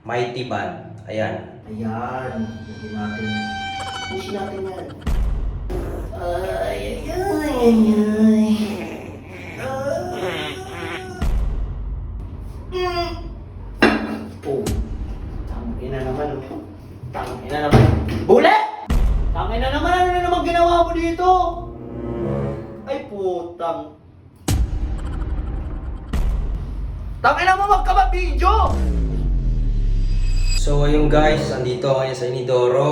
Mighty Band. Ayan. Ayan. Hindi natin. Push natin yan. Ay, ay, ay, ay. Oh. Tangina naman. Tangina naman. Bule! Tangina naman. Ano na naman ginawa mo dito? Ay, putang. Tangina mo, magkababidyo! So ayun guys, andito ako ngayon sa Inidoro.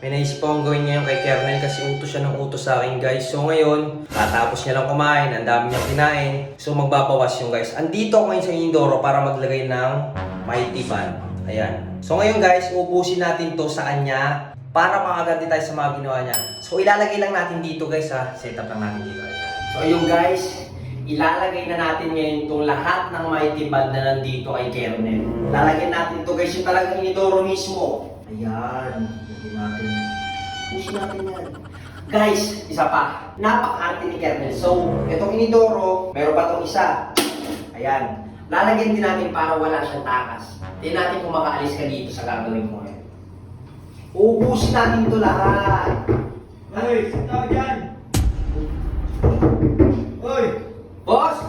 May naisip akong gawin ngayon kay Kernel kasi utos siya ng utos sa akin guys. So ngayon, katapos niya lang kumain, ang dami niyang kinain. So magbabawas yung guys. Andito ako ngayon sa Inidoro para maglagay ng Mighty Band. Ayan. So ngayon guys, ubusin natin to sa kanya para makaganti tayo sa mga ginawa niya. So ilalagay lang natin dito guys ha. Setup lang natin dito. So ayun guys, ilalagay na natin ngayon itong lahat ng Mighty Band na nandito kay Kernel. Lalagyan natin ito guys, yung talagang Inidoro mismo. Ayan. Lagyan natin. Push natin yan. Guys, isa pa. Napaka-arte ni Kernel. So, itong Inidoro, meron pa itong isa. Ayan. Lalagyan din natin para wala siyang takas. Tingnan natin kung makaalis ka dito sa gagawin mo ngayon. Ubusin natin ito lahat. Hey, saan tao dyan? Hoy! Boss!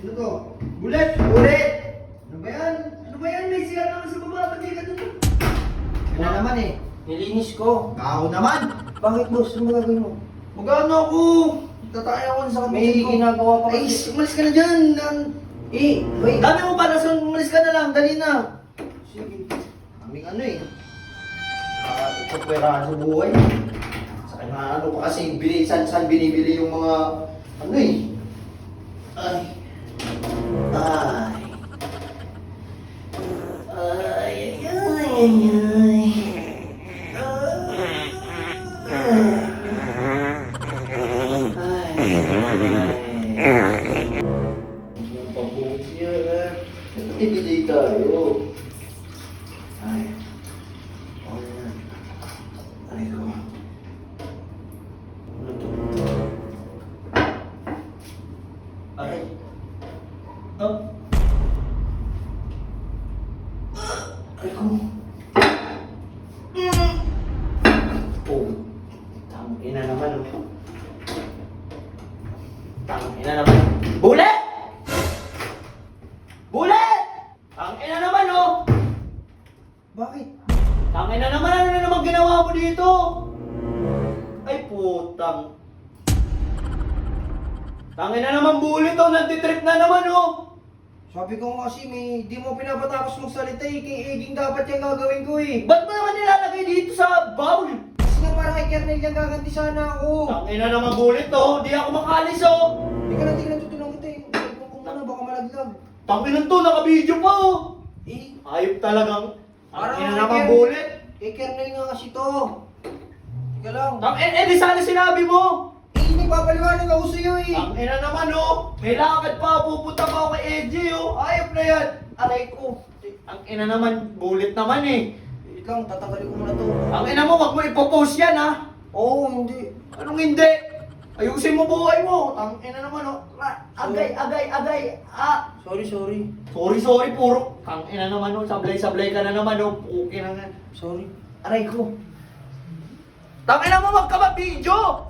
Sino to? Bulet! Ulit! Ano ba yan? Ano ba yan? May siya naman sa baba. Pati ka dito. Wala naman eh. Nilinis ko. Ako naman! Bakit boss? Ano gagawin mo? Magano ako? Tataya ako sa May kapatid ko. ginagawa pa Ay, kasi. umalis ka na dyan. Wait. Dami mo pa nasan, umalis ka na lang. Dali na. Sige. Kaming ano eh. Nakakapwerahan sa buhay. Sa kanya ano pa kasi saan binibili yung mga ano eh. Ay. Ay. Ay, ay, ay, ay. Ang pabuhos yan. Nagtibili tayo. Ay. Oh, yan. Ay, ko. Ano to? Ay. Oh. Ay, ko. Oh. Tangina naman, oh. Tangina naman. Bule! Bule! Tangina naman, oh! Bakit? Tangina naman, ano na naman ginawa mo dito? Ay, putang. Tangina naman, bule to. Nagtitrip na naman, oh! Sabi ko nga kasi, di mo pinapatapos magsalita eh. Kay Eging dapat yung gagawin ko eh. Ba't mo naman nilalagay dito sa bowl? Kasi nga para kay Kernel yung gaganti sana ako. Tangina naman bulit to. Di ako makalis oh. Tingnan, tutulong kita eh. Kung muna, baka malaglag. Tanginan to, naka-video pa oh. Eh, ayop talagang. Tangina naman bulit. Kay Kernel nga kasi to. Tika lang. Di sana sinabi mo. Hindi papaliwanag ako sa'yo eh. Tangina naman oh. May lakad pa, pupunta pa ako kay EJ oh. Ayop na yan. Aray ko. Tangina naman, bulit naman eh. Wait lang, tatanggalin ko muna to. Tangina mo, wag mo ipopost yan ha. Oo, hindi. Anong hindi? Ayusin mo buhay mo. Tangina naman oh. Agay. Ah. Sorry. Sorry, puro. Tangina naman oh. Sablay ka na naman oh. Puki na nga. Sorry. Aray ko. Tangina mo, magkababidyo!